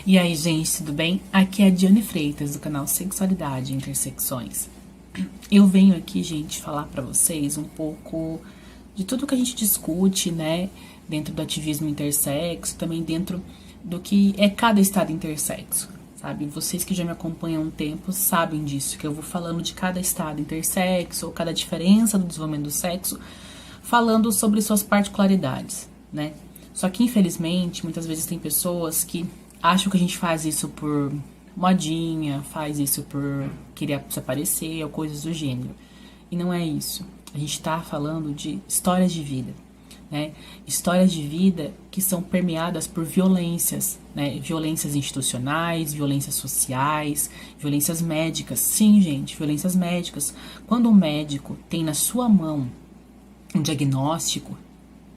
E aí, gente, tudo bem? Aqui é a Diane Freitas, do canal Sexualidade e Intersecções. Eu venho aqui, gente, falar pra vocês um pouco de tudo que a gente discute, né, dentro do ativismo intersexo, também dentro do que é cada estado intersexo, sabe? Vocês que já me acompanham há um tempo sabem disso, que eu vou falando de cada estado intersexo, ou cada diferença do desenvolvimento do sexo, falando sobre suas particularidades, né? Só que, infelizmente, muitas vezes tem pessoas que acham que a gente faz isso por modinha, faz isso por querer se aparecer ou coisas do gênero. E não é isso. A gente tá falando de histórias de vida, né? Histórias de vida que são permeadas por violências, né? Violências institucionais, violências sociais, violências médicas. Sim, gente, violências médicas. Quando um médico tem na sua mão um diagnóstico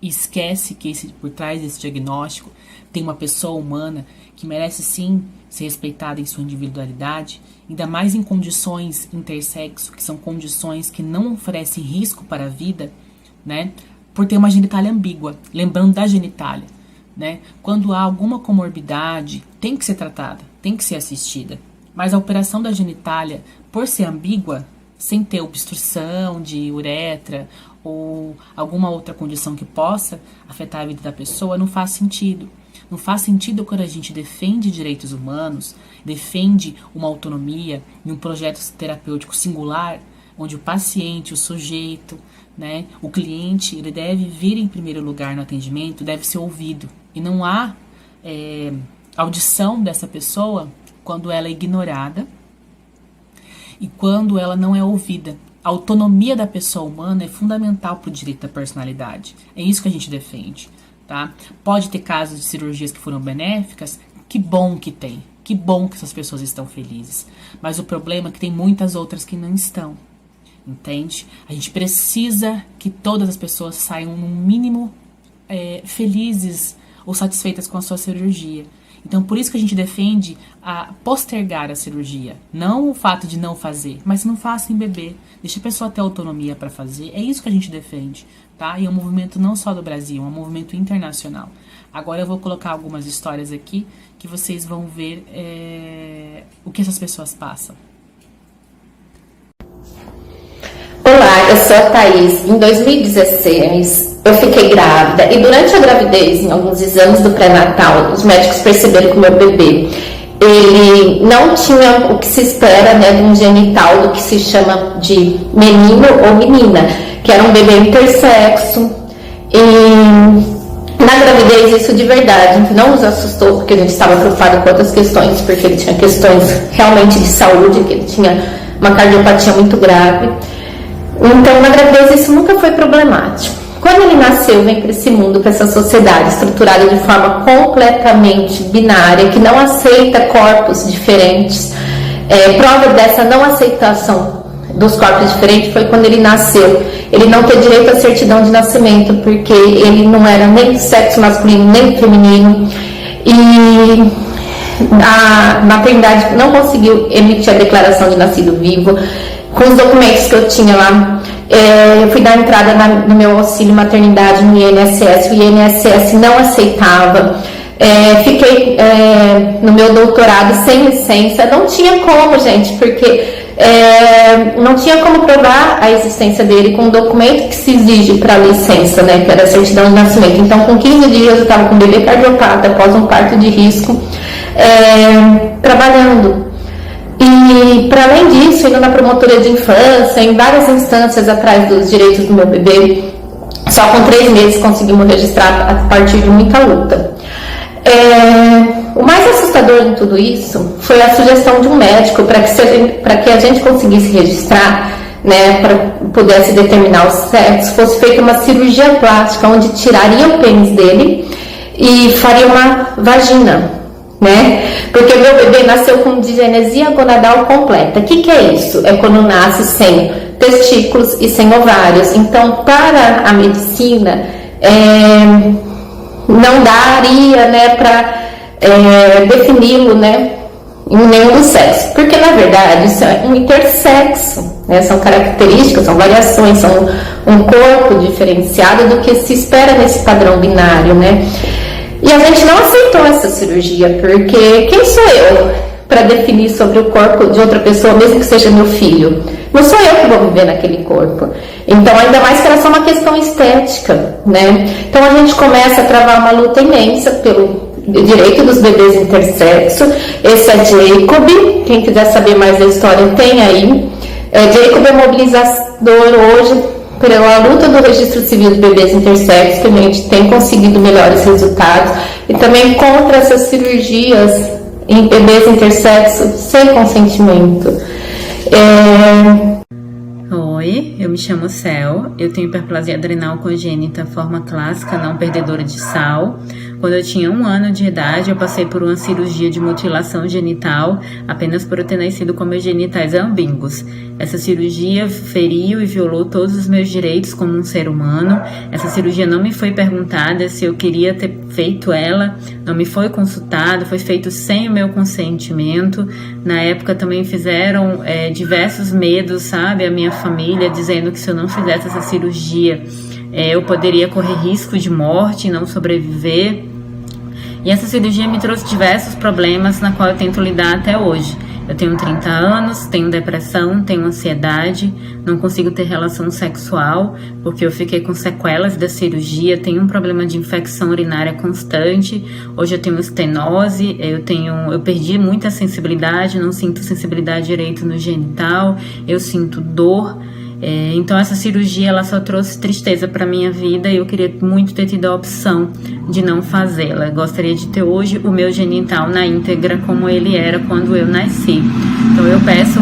e esquece que por trás desse diagnóstico tem uma pessoa humana que merece sim ser respeitada em sua individualidade, ainda mais em condições intersexo, que são condições que não oferecem risco para a vida, né? Por ter uma genitália ambígua, lembrando da genitália, né? Quando há alguma comorbidade, tem que ser tratada, tem que ser assistida. Mas a operação da genitália, por ser ambígua, sem ter obstrução de uretra ou alguma outra condição que possa afetar a vida da pessoa, não faz sentido. Não faz sentido quando a gente defende direitos humanos, defende uma autonomia e um projeto terapêutico singular, onde o paciente, o sujeito, né, o cliente, ele deve vir em primeiro lugar no atendimento, deve ser ouvido. E não há audição dessa pessoa quando ela é ignorada e quando ela não é ouvida. A autonomia da pessoa humana é fundamental para o direito da personalidade. É isso que a gente defende. Tá? Pode ter casos de cirurgias que foram benéficas, que bom que tem, que bom que essas pessoas estão felizes. Mas o problema é que tem muitas outras que não estão, entende? A gente precisa que todas as pessoas saiam no mínimo felizes ou satisfeitas com a sua cirurgia. Então, por isso que a gente defende a postergar a cirurgia. Não o fato de não fazer, mas não faça em bebê. Deixa a pessoa ter autonomia para fazer. É isso que a gente defende, tá? E é um movimento não só do Brasil, é um movimento internacional. Agora eu vou colocar algumas histórias aqui que vocês vão ver o que essas pessoas passam. Olá, eu sou a Thaís. Em 2016, eu fiquei grávida e durante a gravidez, em alguns exames do pré-natal, os médicos perceberam que o meu bebê, ele não tinha o que se espera, né, de um genital, do que se chama de menino ou menina, que era um bebê intersexo. E na gravidez, isso de verdade não nos assustou, porque a gente estava preocupado com outras questões, porque ele tinha questões realmente de saúde, que ele tinha uma cardiopatia muito grave. Então, na gravidez, isso nunca foi problemático. Quando ele nasceu, vem para esse mundo, para essa sociedade estruturada de forma completamente binária, que não aceita corpos diferentes. Prova dessa não aceitação dos corpos diferentes foi quando ele nasceu. Ele não teve direito à certidão de nascimento, porque ele não era nem sexo masculino, nem feminino. E a maternidade não conseguiu emitir a declaração de nascido vivo. Com os documentos que eu tinha lá, eu fui dar entrada no meu auxílio maternidade no INSS, o INSS não aceitava. Fiquei no meu doutorado sem licença, não tinha como, gente, porque não tinha como provar a existência dele com o documento que se exige para licença, né, que era a certidão de nascimento. Então, com 15 dias eu estava com um bebê cardiopata após um parto de risco, trabalhando. E, para além disso, indo na promotoria de infância, em várias instâncias atrás dos direitos do meu bebê, só com 3 meses conseguimos registrar a partir de muita luta. O mais assustador de tudo isso foi a sugestão de um médico para que a gente conseguisse registrar, né, para pudesse determinar o sexo, fosse feita uma cirurgia plástica onde tiraria o pênis dele e faria uma vagina, né? Porque meu bebê nasceu com digenesia gonadal completa. O que é isso? É quando nasce sem testículos e sem ovários. Então, para a medicina, não daria, né, para defini-lo, né, em nenhum dos sexos. Porque, na verdade, isso é um intersexo, né? São características, são variações, são um corpo diferenciado do que se espera nesse padrão binário, né? E a gente não aceitou essa cirurgia, porque quem sou eu para definir sobre o corpo de outra pessoa, mesmo que seja meu filho? Não sou eu que vou viver naquele corpo. Então, ainda mais que era só uma questão estética, né? Então, a gente começa a travar uma luta imensa pelo direito dos bebês intersexo. Esse é Jacob. Quem quiser saber mais da história, tem aí. Jacob é mobilizador hoje pela luta do registro civil de bebês intersexos, que a gente tem conseguido melhores resultados, e também contra essas cirurgias em bebês intersexos sem consentimento. Oi, eu me chamo Cel, eu tenho hiperplasia adrenal congênita, forma clássica não perdedora de sal. Quando eu tinha 1 ano de idade, eu passei por uma cirurgia de mutilação genital apenas por eu ter nascido com meus genitais ambíguos. Essa cirurgia feriu e violou todos os meus direitos como um ser humano. Essa cirurgia não me foi perguntada se eu queria ter feito ela, não me foi consultado, foi feito sem o meu consentimento. Na época também fizeram diversos medos, sabe, a minha família, dizendo que se eu não fizesse essa cirurgia, eu poderia correr risco de morte e não sobreviver. E essa cirurgia me trouxe diversos problemas na qual eu tento lidar até hoje. Eu tenho 30 anos, tenho depressão, tenho ansiedade, não consigo ter relação sexual porque eu fiquei com sequelas da cirurgia, tenho um problema de infecção urinária constante. Hoje eu tenho estenose, eu perdi muita sensibilidade, não sinto sensibilidade direito no genital, eu sinto dor. Então essa cirurgia ela só trouxe tristeza para minha vida e eu queria muito ter tido a opção de não fazê-la. Eu gostaria de ter hoje o meu genital na íntegra como ele era quando eu nasci. Então eu peço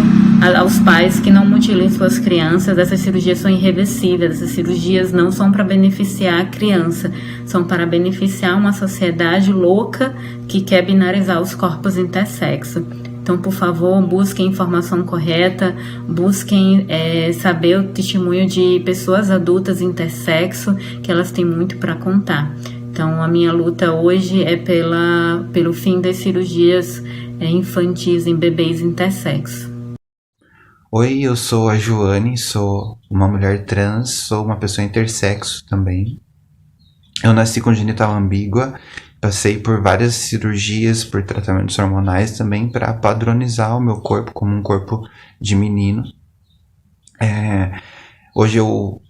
aos pais que não mutilem suas crianças. Essas cirurgias são irreversíveis, essas cirurgias não são para beneficiar a criança, são para beneficiar uma sociedade louca que quer binarizar os corpos intersexo. Então, por favor, busquem informação correta, busquem saber o testemunho de pessoas adultas intersexo, que elas têm muito para contar. Então, a minha luta hoje é pelo fim das cirurgias infantis em bebês intersexo. Oi, eu sou a Joane, sou uma mulher trans, sou uma pessoa intersexo também. Eu nasci com genital ambígua. Passei por várias cirurgias, por tratamentos hormonais também, para padronizar o meu corpo como um corpo de menino. Hoje eu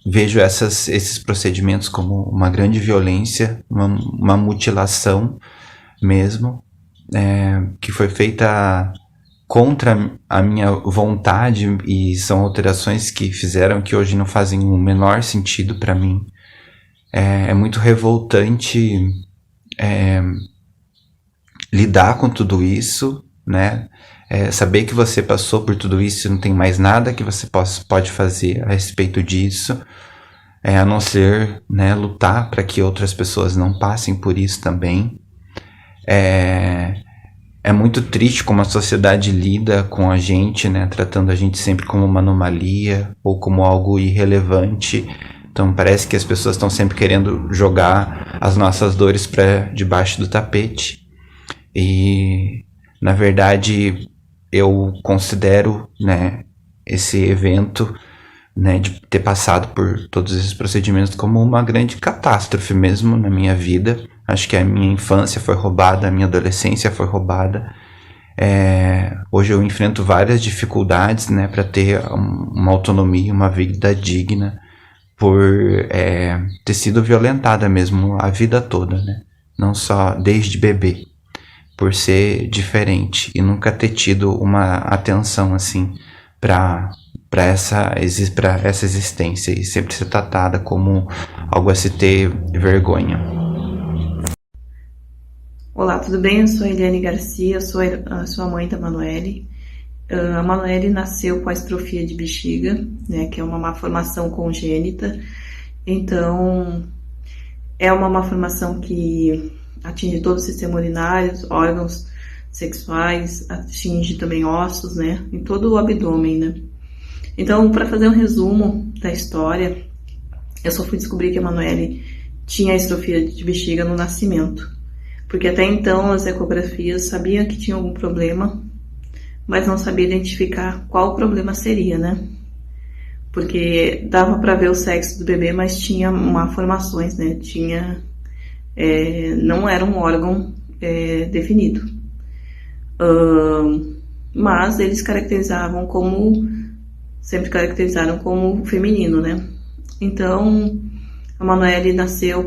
vejo esses procedimentos como uma grande violência, uma mutilação mesmo, que foi feita contra a minha vontade, e são alterações que fizeram que hoje não fazem o menor sentido para mim. É muito revoltante lidar com tudo isso, né? Saber que você passou por tudo isso e não tem mais nada que você pode fazer a respeito disso, a não ser, né, lutar para que outras pessoas não passem por isso também. É muito triste como a sociedade lida com a gente, né? Tratando a gente sempre como uma anomalia ou como algo irrelevante. Então parece que as pessoas estão sempre querendo jogar as nossas dores para debaixo do tapete. E, na verdade, eu considero, né, esse evento, né, de ter passado por todos esses procedimentos como uma grande catástrofe mesmo na minha vida. Acho que a minha infância foi roubada, a minha adolescência foi roubada. Hoje eu enfrento várias dificuldades, né, para ter uma autonomia, uma vida digna, por ter sido violentada mesmo a vida toda, né? Não só desde bebê, por ser diferente e nunca ter tido uma atenção assim para essa existência, e sempre ser tratada como algo a se ter vergonha. Olá, tudo bem? Eu sou a Eliane Garcia, sou a mãe da Manoele. A Manoele nasceu com a estrofia de bexiga, né, que é uma malformação congênita. Então, é uma malformação que atinge todo o sistema urinário, órgãos sexuais, atinge também ossos, né, em todo o abdômen, né. Então, para fazer um resumo da história, eu só fui descobrir que a Manoele tinha a estrofia de bexiga no nascimento, porque até então as ecografias sabiam que tinha algum problema, mas não sabia identificar qual o problema seria, né? Porque dava para ver o sexo do bebê, mas tinha malformações, né? Tinha não era um órgão definido. Mas eles sempre caracterizaram como feminino, né? Então, a Manoele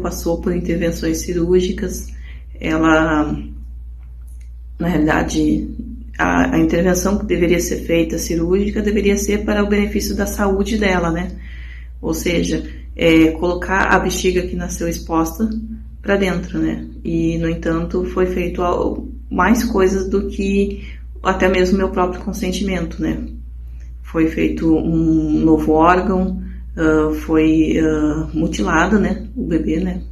passou por intervenções cirúrgicas. Ela, na realidade, a intervenção que deveria ser feita cirúrgica deveria ser para o benefício da saúde dela, né? Ou seja, colocar a bexiga que nasceu exposta para dentro, né? E, no entanto, foi feito mais coisas do que até mesmo meu próprio consentimento, né? Foi feito um novo órgão, foi mutilado, né? O bebê, né?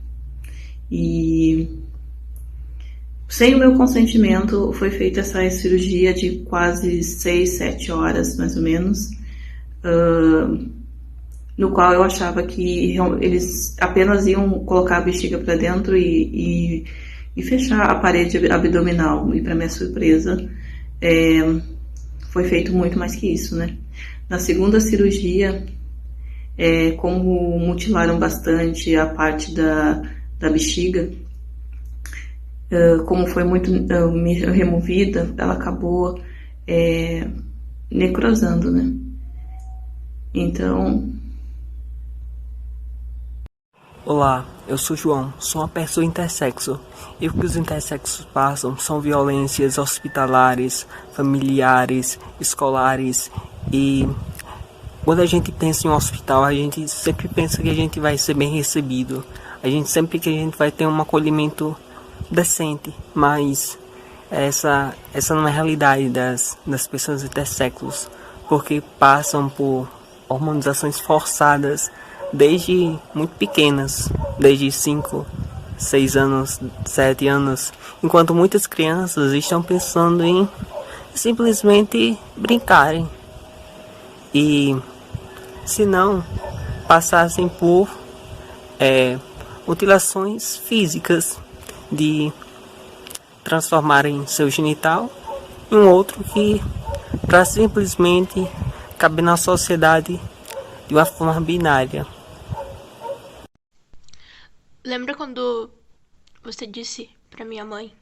E sem o meu consentimento foi feita essa cirurgia de quase 6, 7 horas, mais ou menos, no qual eu achava que eles apenas iam colocar a bexiga para dentro e fechar a parede abdominal. E, para minha surpresa, foi feito muito mais que isso, né? Na segunda cirurgia, como mutilaram bastante a parte da bexiga, como foi muito removida, ela acabou necrosando, né? Então... Olá, eu sou João, sou uma pessoa intersexo. E o que os intersexos passam são violências hospitalares, familiares, escolares. E quando a gente pensa em um hospital, a gente sempre pensa que a gente vai ser bem recebido. A gente sempre que a gente vai ter um acolhimento decente. Mas essa não é a realidade das pessoas intersexos, porque passam por hormonizações forçadas desde muito pequenas, desde 5, 6 anos, 7 anos, enquanto muitas crianças estão pensando em simplesmente brincarem e, se não, passassem por mutilações físicas de transformarem seu genital em um outro que, para simplesmente caber na sociedade de uma forma binária. Lembra quando você disse pra minha mãe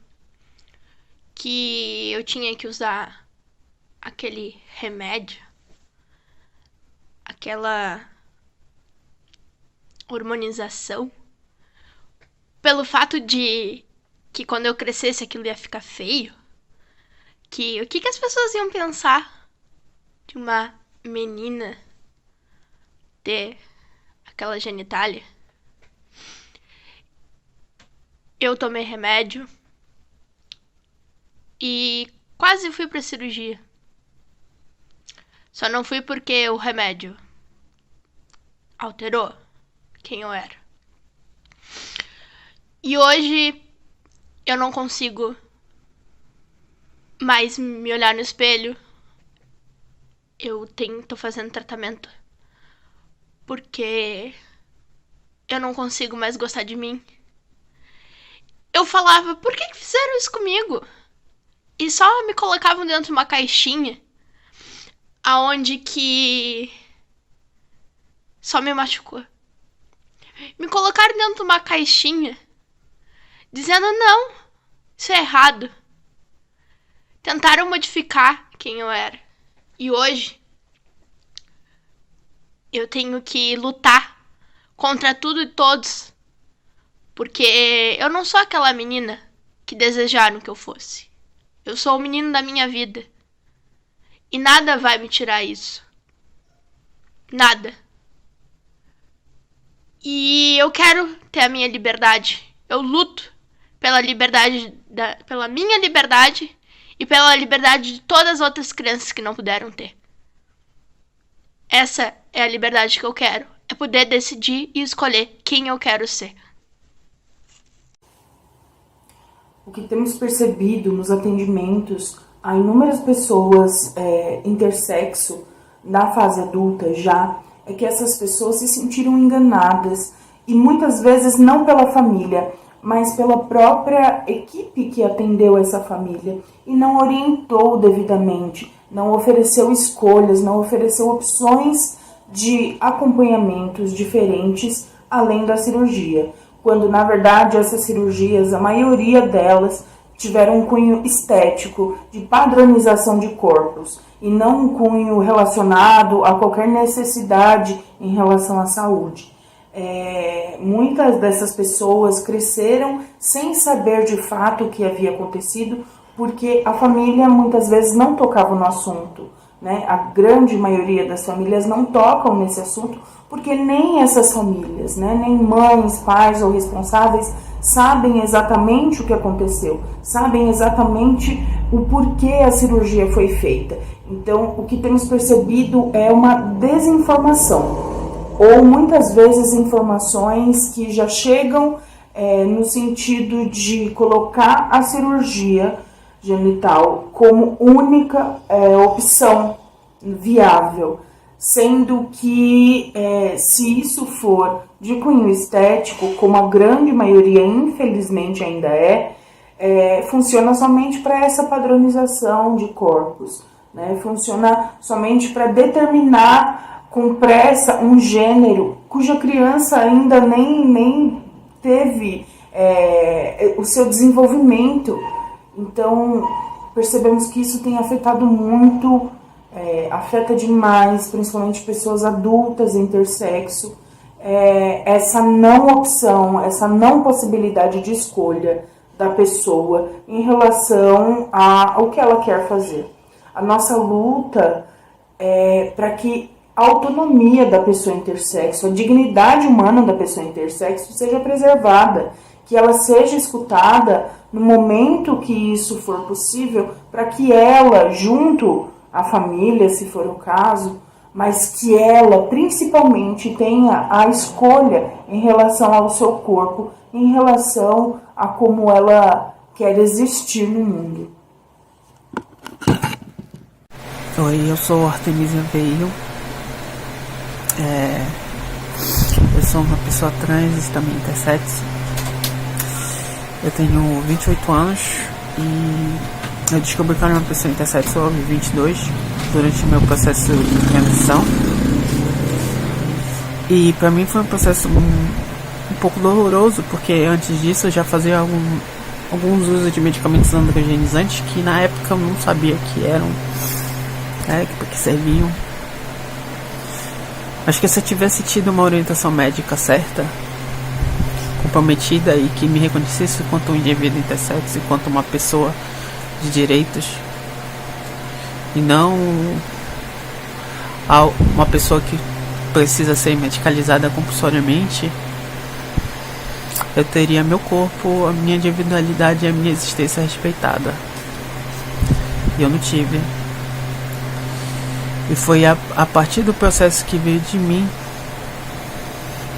que eu tinha que usar aquele remédio, aquela hormonização, pelo fato de que quando eu crescesse aquilo ia ficar feio? O que as pessoas iam pensar de uma menina ter aquela genitália? Eu tomei remédio e quase fui pra cirurgia. Só não fui porque o remédio alterou quem eu era. E hoje eu não consigo mais me olhar no espelho. Eu tô fazendo tratamento porque eu não consigo mais gostar de mim. Eu falava, por que fizeram isso comigo? E só me colocavam dentro de uma caixinha aonde que só me machucou. Me colocaram dentro de uma caixinha dizendo, não, isso é errado. Tentaram modificar quem eu era. E hoje eu tenho que lutar contra tudo e todos, porque eu não sou aquela menina que desejaram que eu fosse. Eu sou o menino da minha vida. E nada vai me tirar isso. Nada. E eu quero ter a minha liberdade. Eu luto pela liberdade, pela minha liberdade e pela liberdade de todas as outras crianças que não puderam ter. Essa é a liberdade que eu quero. É poder decidir e escolher quem eu quero ser. O que temos percebido nos atendimentos a inúmeras pessoas intersexo na fase adulta já é que essas pessoas se sentiram enganadas e muitas vezes não pela família, mas pela própria equipe que atendeu essa família e não orientou devidamente, não ofereceu escolhas, não ofereceu opções de acompanhamentos diferentes além da cirurgia. quando na verdade essas cirurgias, a maioria delas, tiveram um cunho estético, de padronização de corpos, e não um cunho relacionado a qualquer necessidade em relação à saúde. Muitas dessas pessoas cresceram sem saber de fato o que havia acontecido, porque a família muitas vezes não tocava no assunto, né? A grande maioria das famílias não tocam nesse assunto, porque nem essas famílias, né? Nem mães, pais ou responsáveis sabem exatamente o que aconteceu, sabem exatamente o porquê a cirurgia foi feita. Então, o que temos percebido é uma desinformação, ou muitas vezes informações que já chegam no sentido de colocar a cirurgia genital como única opção viável, sendo que se isso for de cunho estético, como a grande maioria infelizmente ainda funciona somente para essa padronização de corpos, né? Funciona somente para determinar com pressa um gênero cuja criança ainda nem teve o seu desenvolvimento. Então, percebemos que isso tem afetado muito, afeta demais, principalmente pessoas adultas intersexo, essa não opção, essa não possibilidade de escolha da pessoa em relação ao que ela quer fazer. A nossa luta é para que a autonomia da pessoa intersexo, a dignidade humana da pessoa intersexo seja preservada, que ela seja escutada no momento que isso for possível, para que ela, junto à família, se for o caso, mas que ela principalmente tenha a escolha em relação ao seu corpo, em relação a como ela quer existir no mundo. Oi, eu sou Artemisia Veio. Eu sou uma pessoa trans e também intersexo. Eu tenho 28 anos e eu descobri que eu era uma pessoa intersexual aos 22 durante o meu processo de transição. E pra mim foi um processo um pouco doloroso, porque antes disso eu já fazia alguns usos de medicamentos androgenizantes que na época eu não sabia que eram, para que serviam. Acho que se eu tivesse tido uma orientação médica certa, comprometida e que me reconhecesse quanto um indivíduo intersexo e quanto uma pessoa de direitos, e não uma pessoa que precisa ser medicalizada compulsoriamente, eu teria meu corpo, a minha individualidade e a minha existência respeitada. E eu não tive. E foi a partir do processo que veio de mim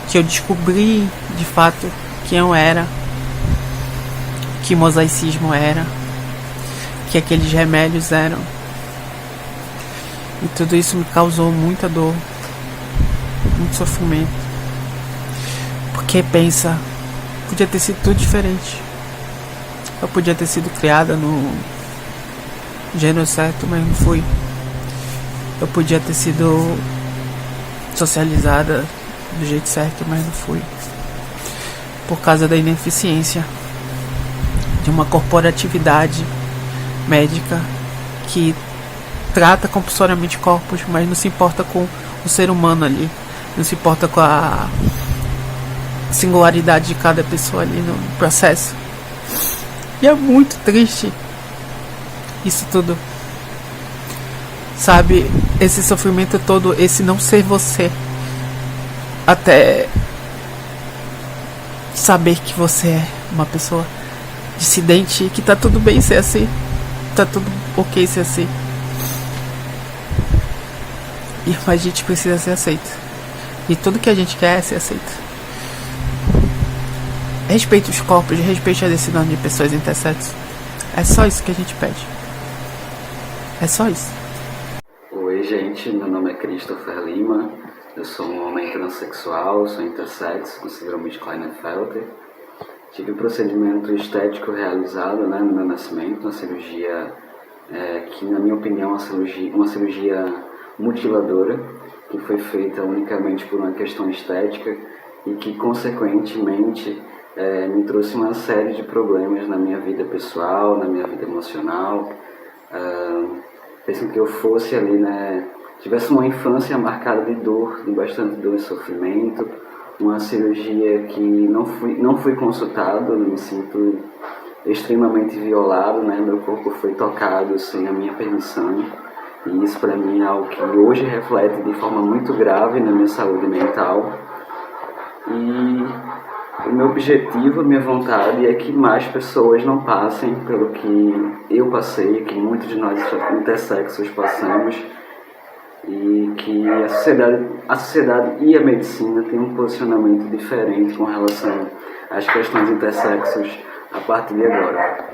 que eu descobri de fato quem eu era, que mosaicismo era, que aqueles remédios eram. E tudo isso me causou muita dor, muito sofrimento. Porque pensa, podia ter sido tudo diferente. Eu podia ter sido criada no gênero certo, mas não fui. Eu podia ter sido socializada do jeito certo, mas não fui. Por causa da ineficiência de uma corporatividade médica que trata compulsoriamente corpos, mas não se importa com o ser humano ali, não se importa com a singularidade de cada pessoa ali no processo. E é muito triste isso tudo, sabe? Esse sofrimento todo, esse não ser você, até saber que você é uma pessoa dissidente, que tá tudo bem ser assim, tá tudo ok ser assim, e a gente precisa ser aceito, e tudo que a gente quer é ser aceito. Respeite os corpos, respeite a decisão de pessoas intersexo. É só isso que a gente pede. É só isso. Oi gente, meu nome é Christopher Lima, eu sou um homem transexual, sou intersexo com síndrome de Klinefelter. Tive um procedimento estético realizado no meu nascimento, uma cirurgia que na minha opinião é uma cirurgia mutiladora, que foi feita unicamente por uma questão estética, e que, consequentemente, me trouxe uma série de problemas na minha vida pessoal, na minha vida emocional. Fez com que eu fosse ali, né, tivesse uma infância marcada de dor, de bastante dor e sofrimento, uma cirurgia que não fui consultado, me sinto extremamente violado, né, meu corpo foi tocado sem a minha permissão, e isso para mim é algo que hoje reflete de forma muito grave na minha saúde mental. E o meu objetivo, a minha vontade é que mais pessoas não passem pelo que eu passei, que muitos de nós intersexos passamos, e que a sociedade e a medicina têm um posicionamento diferente com relação às questões intersexos a partir de agora.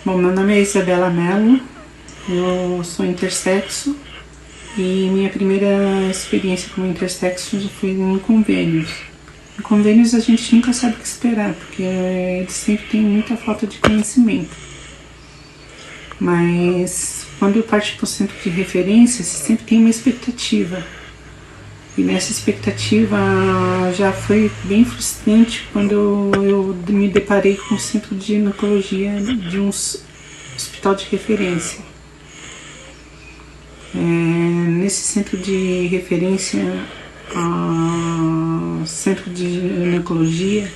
Bom, meu nome é Isabela Mello, eu sou intersexo e minha primeira experiência como intersexo foi em convênios. Em convênios a gente nunca sabe o que esperar, porque eles sempre têm muita falta de conhecimento. Mas quando eu parto para o centro de referência, você sempre tem uma expectativa. E nessa expectativa já foi bem frustrante quando eu me deparei com o centro de ginecologia de um hospital de referência. Nesse centro de referência, centro de ginecologia,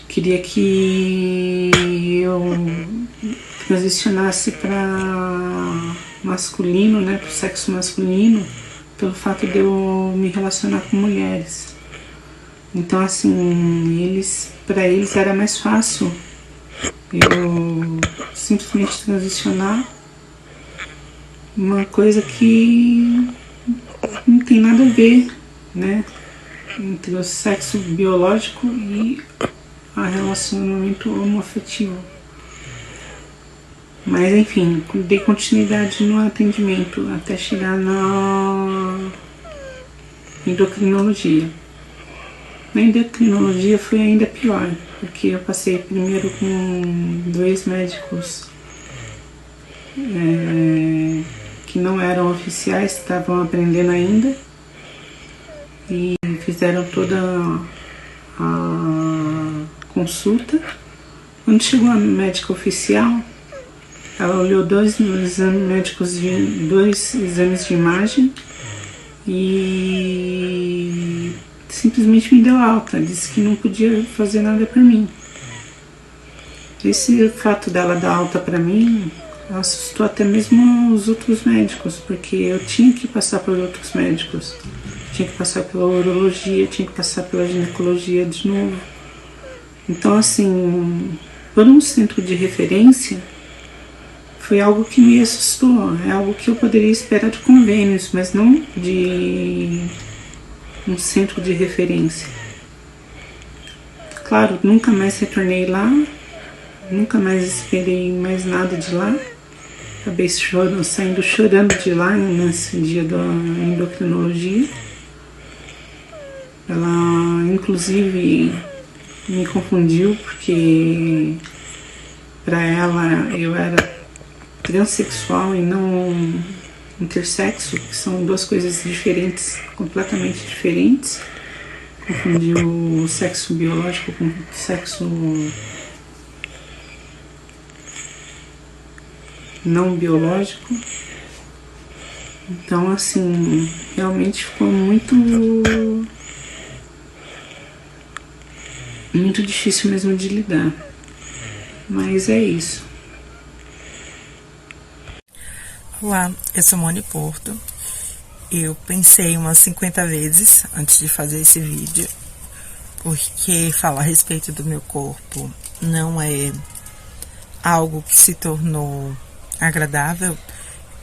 queria que eu transicionasse para masculino, né, para o sexo masculino, pelo fato de eu me relacionar com mulheres. Então, assim, para eles era mais fácil eu simplesmente transicionar uma coisa que não tem nada a ver, né, entre o sexo biológico e o relacionamento homoafetivo. Mas enfim, dei continuidade no atendimento até chegar na endocrinologia. Na endocrinologia foi ainda pior, porque eu passei primeiro com 2 médicos que não eram oficiais, estavam aprendendo ainda, e fizeram toda a consulta. Quando chegou a médica oficial, ela olhou 2 exames de imagem e simplesmente me deu alta. Disse que não podia fazer nada para mim. Esse fato dela dar alta para mim assustou até mesmo os outros médicos, porque eu tinha que passar por outros médicos. Tinha que passar pela urologia, tinha que passar pela ginecologia de novo. Então, assim, por um centro de referência, foi algo que me assustou. É algo que eu poderia esperar de convênios, mas não de um centro de referência. Claro, nunca mais retornei lá, nunca mais esperei mais nada de lá. Acabei saindo chorando de lá nesse dia da endocrinologia. Ela, inclusive, me confundiu, porque para ela eu era transexual e não intersexo, que são 2 coisas diferentes, completamente diferentes. Confundiu o sexo biológico com o sexo não biológico. Então, assim, realmente ficou muito difícil mesmo de lidar. Mas é isso. Olá, eu sou Moni Porto. Eu pensei umas 50 vezes antes de fazer esse vídeo, porque falar a respeito do meu corpo não é algo que se tornou agradável,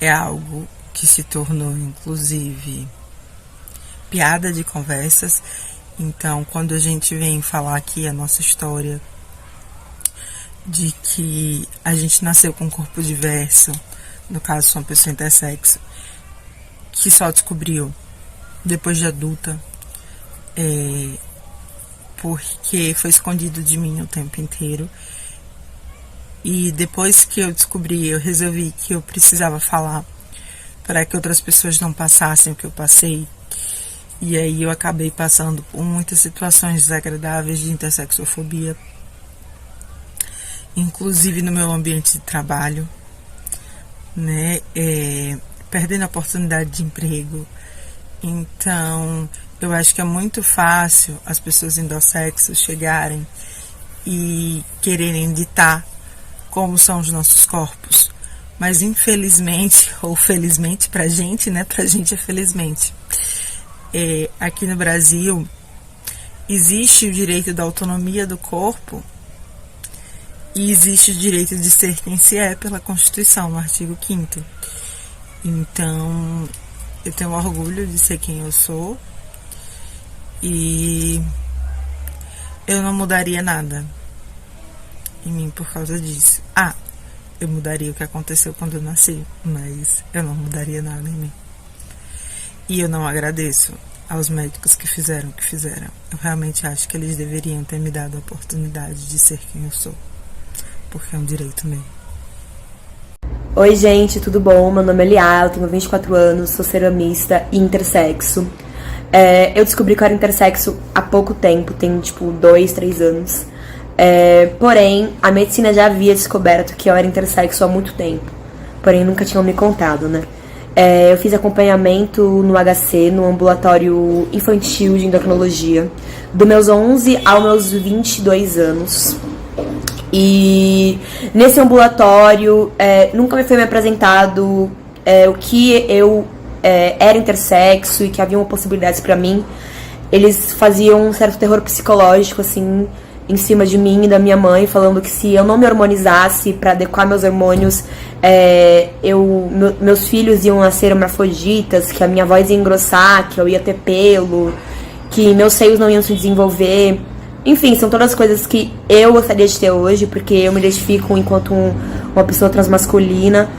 é algo que se tornou, inclusive, piada de conversas. Então, quando a gente vem falar aqui a nossa história de que a gente nasceu com um corpo diverso, no caso, sou uma pessoa intersexo, que só descobriu depois de adulta, porque foi escondido de mim o tempo inteiro. E depois que eu descobri, eu resolvi que eu precisava falar para que outras pessoas não passassem o que eu passei. E aí eu acabei passando por muitas situações desagradáveis de intersexofobia, inclusive no meu ambiente de trabalho, né? Perdendo a oportunidade de emprego. Então, eu acho que é muito fácil as pessoas endossexos chegarem e quererem ditar como são os nossos corpos. Mas infelizmente, ou felizmente pra gente, né? Pra gente é felizmente. Aqui no Brasil, existe o direito da autonomia do corpo e existe o direito de ser quem se é pela Constituição, no artigo 5º. Então, eu tenho orgulho de ser quem eu sou e eu não mudaria nada em mim por causa disso. Eu mudaria o que aconteceu quando eu nasci, mas eu não mudaria nada em mim. E eu não agradeço aos médicos que fizeram o que fizeram. Eu realmente acho que eles deveriam ter me dado a oportunidade de ser quem eu sou, porque é um direito meu. Oi gente, tudo bom? Meu nome é Liá, eu tenho 24 anos, sou ceramista e intersexo. Eu descobri que eu era intersexo há pouco tempo, tem tipo 2, 3 anos. Porém, a medicina já havia descoberto que eu era intersexo há muito tempo. Porém, nunca tinham me contado, né? Eu fiz acompanhamento no HC, no ambulatório infantil de endocrinologia, dos meus 11 aos meus 22 anos. E nesse ambulatório nunca me foi me apresentado o que eu era intersexo e que haviam possibilidades pra mim. Eles faziam um certo terror psicológico, assim, em cima de mim e da minha mãe, falando que se eu não me hormonizasse para adequar meus hormônios, meus filhos iam nascer hermafroditas, que a minha voz ia engrossar, que eu ia ter pelo, que meus seios não iam se desenvolver. Enfim, são todas as coisas que eu gostaria de ter hoje, porque eu me identifico enquanto uma pessoa transmasculina.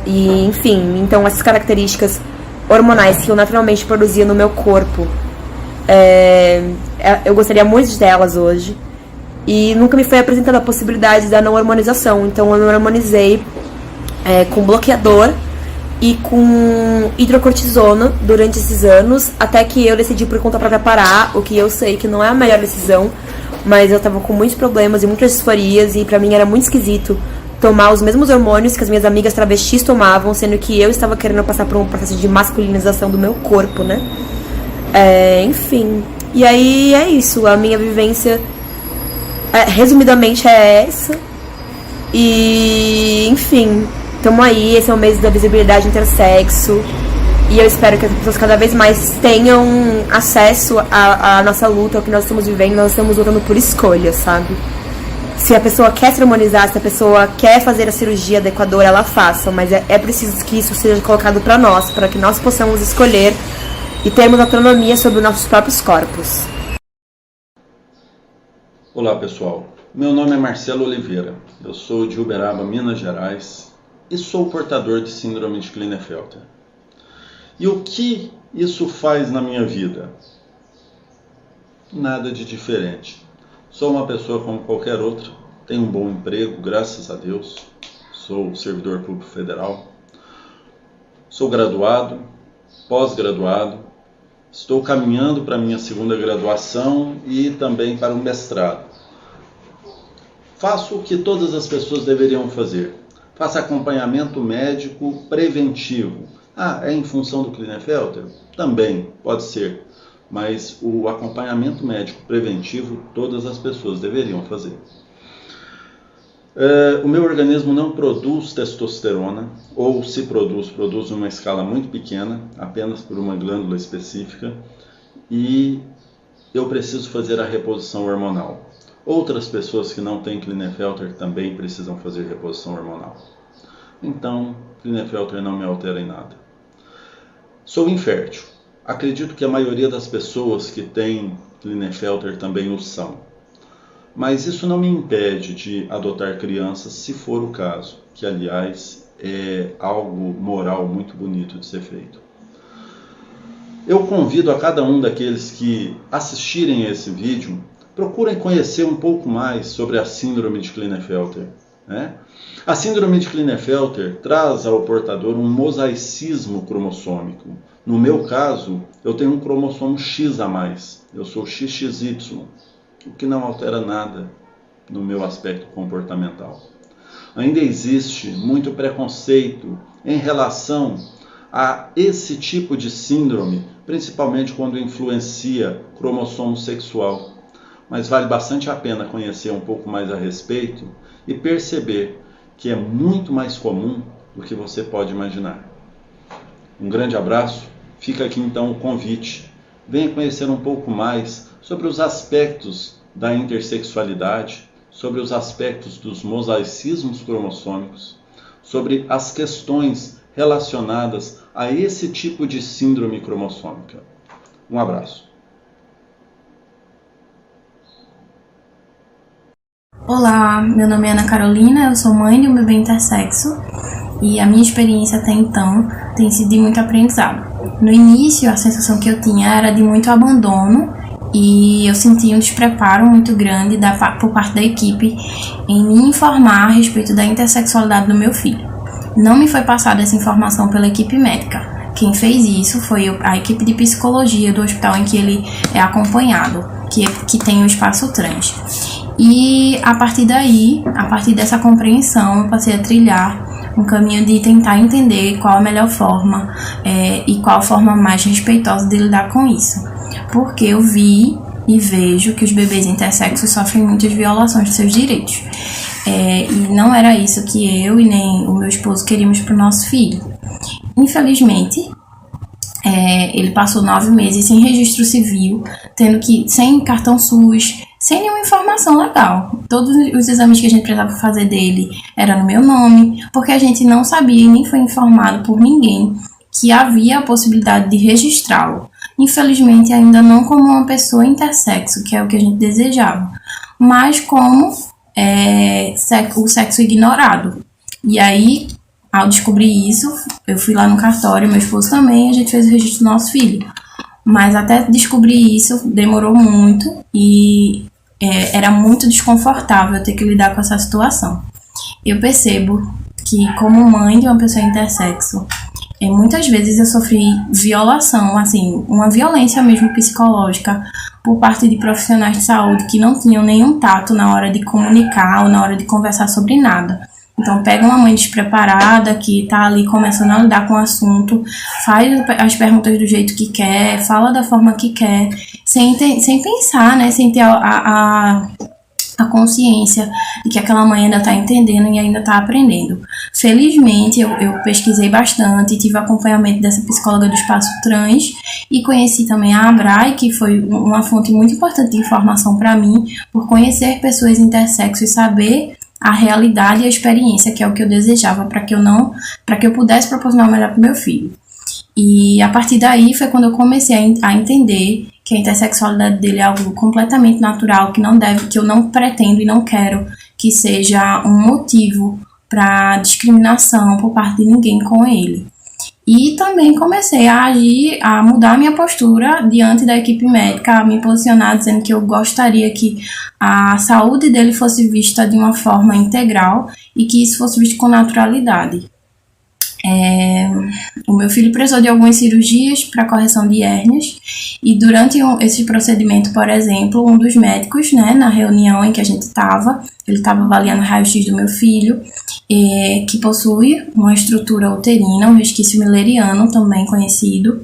Enfim, então essas características hormonais que eu naturalmente produzia no meu corpo, eu gostaria muito de ter elas hoje. E nunca me foi apresentada a possibilidade da não hormonização. Então eu me hormonizei com bloqueador e com hidrocortisona durante esses anos, até que eu decidi por conta própria parar, o que eu sei que não é a melhor decisão, mas eu tava com muitos problemas e muitas disforias, e pra mim era muito esquisito tomar os mesmos hormônios que as minhas amigas travestis tomavam, sendo que eu estava querendo passar por um processo de masculinização do meu corpo, né? Enfim, e aí é isso, a minha vivência resumidamente é essa. E enfim, tamo aí, esse é o mês da visibilidade intersexo, e eu espero que as pessoas cada vez mais tenham acesso à nossa luta, ao que nós estamos vivendo. Nós estamos lutando por escolha, sabe? Se a pessoa quer se harmonizar, se a pessoa quer fazer a cirurgia adequadora, ela faça, mas é preciso que isso seja colocado para nós, para que nós possamos escolher e termos autonomia sobre os nossos próprios corpos. Olá pessoal, meu nome é Marcelo Oliveira, eu sou de Uberaba, Minas Gerais, e sou portador de síndrome de Klinefelter. E o que isso faz na minha vida? Nada de diferente. Sou uma pessoa como qualquer outra, tenho um bom emprego, graças a Deus, sou servidor público federal, sou graduado, pós-graduado, estou caminhando para a minha segunda graduação e também para um mestrado. Faço o que todas as pessoas deveriam fazer. Faço acompanhamento médico preventivo. É em função do Klinefelter? Também, pode ser. Mas o acompanhamento médico preventivo todas as pessoas deveriam fazer. O meu organismo não produz testosterona, ou se produz numa escala muito pequena, apenas por uma glândula específica, e eu preciso fazer a reposição hormonal. Outras pessoas que não têm Klinefelter também precisam fazer reposição hormonal. Então, Klinefelter não me altera em nada. Sou infértil. Acredito que a maioria das pessoas que têm Klinefelter também o são. Mas isso não me impede de adotar crianças, se for o caso, que aliás é algo moral muito bonito de ser feito. Eu convido a cada um daqueles que assistirem a esse vídeo, procurem conhecer um pouco mais sobre a síndrome de Klinefelter. né? A síndrome de Klinefelter traz ao portador um mosaicismo cromossômico. No meu caso, eu tenho um cromossomo X a mais. Eu sou XXY, o que não altera nada no meu aspecto comportamental. Ainda existe muito preconceito em relação a esse tipo de síndrome, principalmente quando influencia cromossomo sexual. Mas vale bastante a pena conhecer um pouco mais a respeito e perceber que é muito mais comum do que você pode imaginar. Um grande abraço, fica aqui então o convite. Venha conhecer um pouco mais sobre os aspectos da intersexualidade, sobre os aspectos dos mosaicismos cromossômicos, sobre as questões relacionadas a esse tipo de síndrome cromossômica. Um abraço. Olá, meu nome é Ana Carolina, eu sou mãe de um bebê intersexo e a minha experiência até então tem sido de muito aprendizado. No início, a sensação que eu tinha era de muito abandono e eu senti um despreparo muito grande por parte da equipe em me informar a respeito da intersexualidade do meu filho. Não me foi passada essa informação pela equipe médica. Quem fez isso foi a equipe de psicologia do hospital em que ele é acompanhado, que tem o espaço trans. E a partir daí, a partir dessa compreensão, eu passei a trilhar um caminho de tentar entender qual a melhor forma e qual a forma mais respeitosa de lidar com isso. Porque eu vi e vejo que os bebês intersexos sofrem muitas violações de seus direitos. E não era isso que eu e nem o meu esposo queríamos para o nosso filho. Infelizmente, ele passou 9 meses sem registro civil, sem cartão SUS, sem nenhuma informação legal. Todos os exames que a gente precisava fazer dele eram no meu nome, porque a gente não sabia e nem foi informado por ninguém que havia a possibilidade de registrá-lo. Infelizmente, ainda não como uma pessoa intersexo, que é o que a gente desejava, mas como o sexo ignorado. E aí, ao descobrir isso, eu fui lá no cartório, meu esposo também, a gente fez o registro do nosso filho. Mas até descobrir isso demorou muito e era muito desconfortável ter que lidar com essa situação. Eu percebo que, como mãe de uma pessoa intersexo, muitas vezes eu sofri violação, assim, uma violência mesmo psicológica por parte de profissionais de saúde que não tinham nenhum tato na hora de comunicar ou na hora de conversar sobre nada. Então, pega uma mãe despreparada que tá ali começando a lidar com o assunto, faz as perguntas do jeito que quer, fala da forma que quer, sem pensar, né? Sem ter a consciência de que aquela mãe ainda tá entendendo e ainda tá aprendendo. Felizmente, eu pesquisei bastante, tive acompanhamento dessa psicóloga do Espaço Trans e conheci também a Abrai, que foi uma fonte muito importante de informação para mim, por conhecer pessoas intersexo e saber a realidade e a experiência, que é o que eu desejava, para que eu pudesse proporcionar o melhor para o meu filho. E a partir daí foi quando eu comecei a entender que a intersexualidade dele é algo completamente natural, que eu não pretendo e não quero que seja um motivo para discriminação por parte de ninguém com ele. E também comecei a agir, a mudar minha postura diante da equipe médica, a me posicionar dizendo que eu gostaria que a saúde dele fosse vista de uma forma integral e que isso fosse visto com naturalidade. O meu filho precisou de algumas cirurgias para correção de hérnias e durante esse procedimento, por exemplo, um dos médicos, né, na reunião em que a gente estava, ele estava avaliando o raio-x do meu filho, que possui uma estrutura uterina, um resquício mülleriano, também conhecido,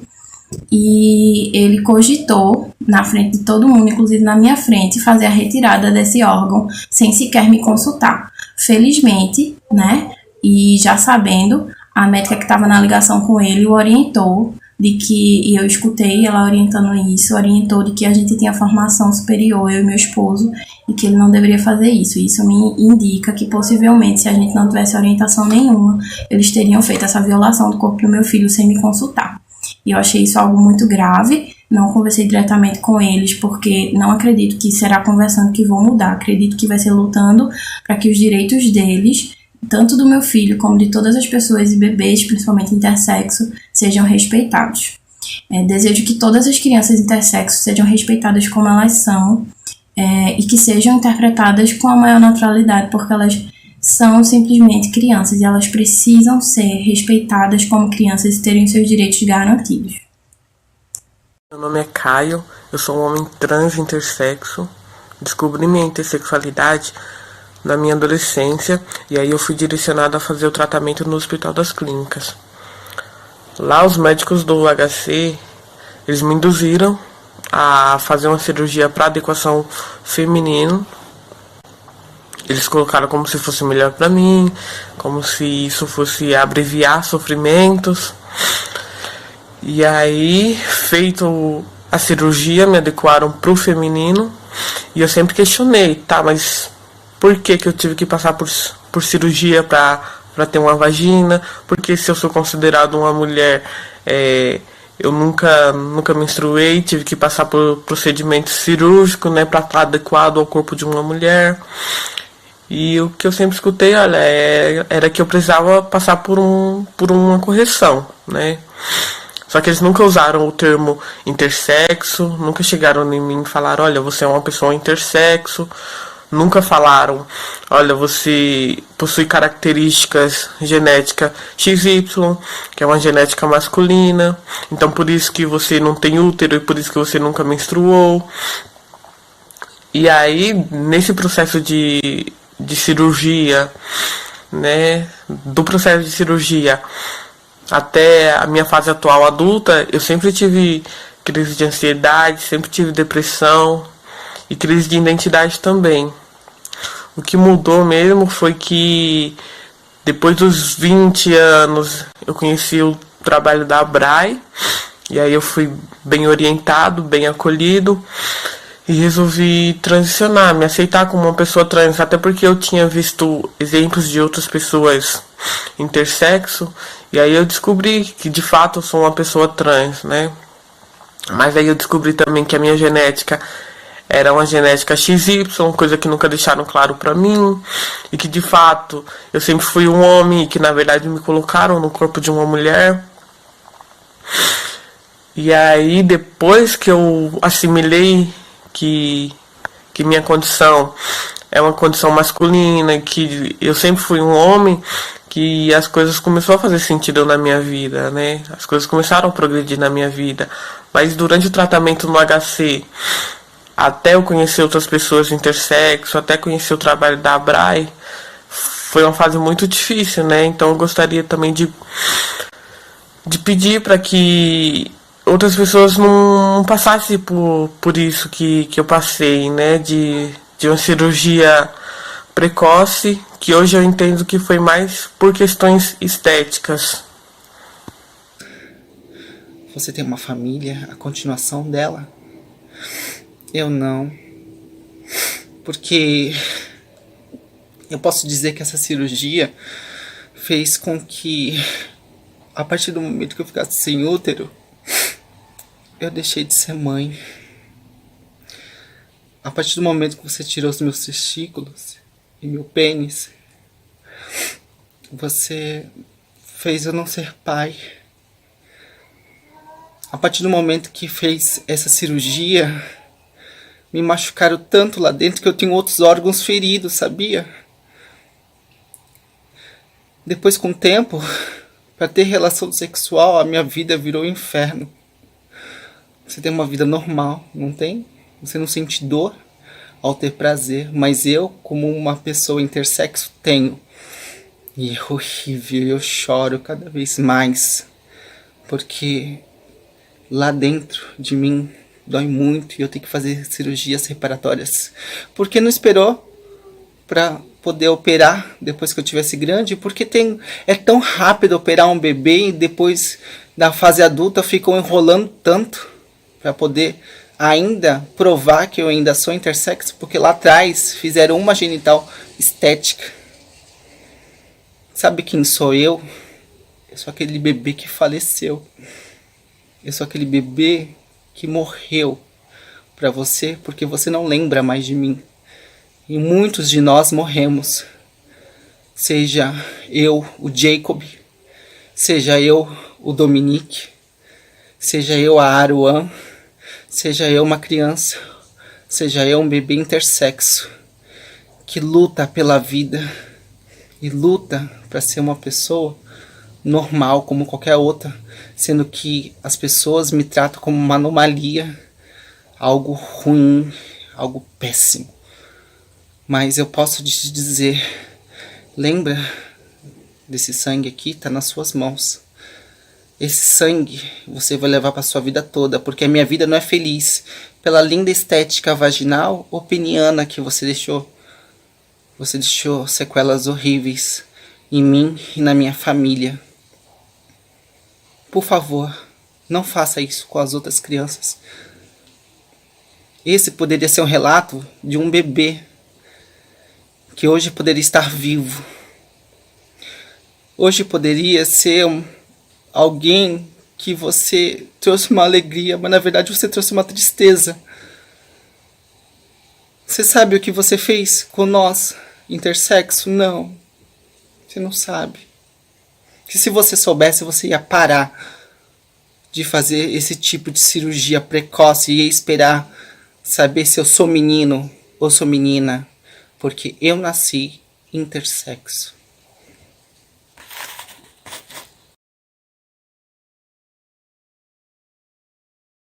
e ele cogitou, na frente de todo mundo, inclusive na minha frente, fazer a retirada desse órgão sem sequer me consultar. Felizmente, né, e já sabendo, a médica que estava na ligação com ele o orientou e eu escutei ela orientando isso, orientou de que a gente tinha formação superior, eu e meu esposo, e que ele não deveria fazer isso. Isso me indica que possivelmente, se a gente não tivesse orientação nenhuma, eles teriam feito essa violação do corpo do meu filho sem me consultar. E eu achei isso algo muito grave, não conversei diretamente com eles, porque não acredito que será conversando que vou mudar, acredito que vai ser lutando para que os direitos deles, tanto do meu filho como de todas as pessoas e bebês, principalmente intersexo, sejam respeitados. Desejo que todas as crianças intersexo sejam respeitadas como elas são e que sejam interpretadas com a maior naturalidade, porque elas são simplesmente crianças e elas precisam ser respeitadas como crianças e terem seus direitos garantidos. Meu nome é Caio, eu sou um homem trans intersexo. Descobri minha intersexualidade na minha adolescência e aí eu fui direcionado a fazer o tratamento no Hospital das Clínicas. Lá os médicos do HC, eles me induziram a fazer uma cirurgia para adequação feminino. Eles colocaram como se fosse melhor para mim, como se isso fosse abreviar sofrimentos. E aí, feito a cirurgia, me adequaram pro feminino. E eu sempre questionei, tá, mas por que eu tive que passar por cirurgia pra ter uma vagina? Porque se eu sou considerado uma mulher, eu nunca menstruei, tive que passar por procedimento cirúrgico, né, pra estar adequado ao corpo de uma mulher. E o que eu sempre escutei, olha, era que eu precisava passar por uma correção, né? Só que eles nunca usaram o termo intersexo, nunca chegaram em mim e falaram, olha, você é uma pessoa intersexo. Nunca falaram, olha, você possui características genéticas XY, que é uma genética masculina, então por isso que você não tem útero e por isso que você nunca menstruou. E aí, nesse processo de cirurgia, né, do processo de cirurgia até a minha fase atual adulta, eu sempre tive crise de ansiedade, sempre tive depressão e crise de identidade também. O que mudou mesmo foi que depois dos 20 anos eu conheci o trabalho da ABRAE e aí eu fui bem orientado, bem acolhido e resolvi transicionar, me aceitar como uma pessoa trans, até porque eu tinha visto exemplos de outras pessoas intersexo e aí eu descobri que de fato eu sou uma pessoa trans, né? Mas aí eu descobri também que a minha genética era uma genética XY, coisa que nunca deixaram claro pra mim, e que de fato eu sempre fui um homem e que na verdade me colocaram no corpo de uma mulher. E aí depois que eu assimilei que minha condição é uma condição masculina, que eu sempre fui um homem, que as coisas começaram a fazer sentido na minha vida, né? As coisas começaram a progredir na minha vida. Mas durante o tratamento no HC, até eu conhecer outras pessoas intersexo, até conhecer o trabalho da ABRAE, foi uma fase muito difícil, né? Então eu gostaria também de pedir para que outras pessoas não passassem por isso que eu passei, né? De uma cirurgia precoce, que hoje eu entendo que foi mais por questões estéticas. Você tem uma família, a continuação dela? Eu não. Porque eu posso dizer que essa cirurgia fez com que, a partir do momento que eu ficasse sem útero, eu deixei de ser mãe. A partir do momento que você tirou os meus testículos e meu pênis, você fez eu não ser pai. A partir do momento que fez essa cirurgia, me machucaram tanto lá dentro que eu tenho outros órgãos feridos, sabia? Depois, com o tempo, para ter relação sexual, a minha vida virou um inferno. Você tem uma vida normal, não tem? Você não sente dor ao ter prazer, mas eu, como uma pessoa intersexo, tenho. E é horrível, eu choro cada vez mais, porque lá dentro de mim dói muito e eu tenho que fazer cirurgias reparatórias. Por que não esperou para poder operar depois que eu tivesse grande? Porque é tão rápido operar um bebê e depois da fase adulta ficam enrolando tanto para poder ainda provar que eu ainda sou intersexo, porque lá atrás fizeram uma genital estética. Sabe quem sou eu? Eu sou aquele bebê que faleceu. Eu sou aquele bebê que morreu para você, porque você não lembra mais de mim. E muitos de nós morremos. Seja eu, o Jacob, seja eu, o Dominique, seja eu, a Aruan, seja eu uma criança, seja eu um bebê intersexo, que luta pela vida, e luta para ser uma pessoa normal como qualquer outra, sendo que as pessoas me tratam como uma anomalia, algo ruim, algo péssimo. Mas eu posso te dizer, lembra desse sangue aqui, tá nas suas mãos. Esse sangue você vai levar para sua vida toda, porque a minha vida não é feliz pela linda estética vaginal ou peniana que você deixou. Você deixou sequelas horríveis em mim e na minha família. Por favor, não faça isso com as outras crianças. Esse poderia ser um relato de um bebê que hoje poderia estar vivo. Hoje poderia ser alguém que você trouxe uma alegria, mas na verdade você trouxe uma tristeza. Você sabe o que você fez com nós, intersexo? Não, você não sabe. Que se você soubesse, você ia parar de fazer esse tipo de cirurgia precoce e ia esperar saber se eu sou menino ou sou menina, porque eu nasci intersexo.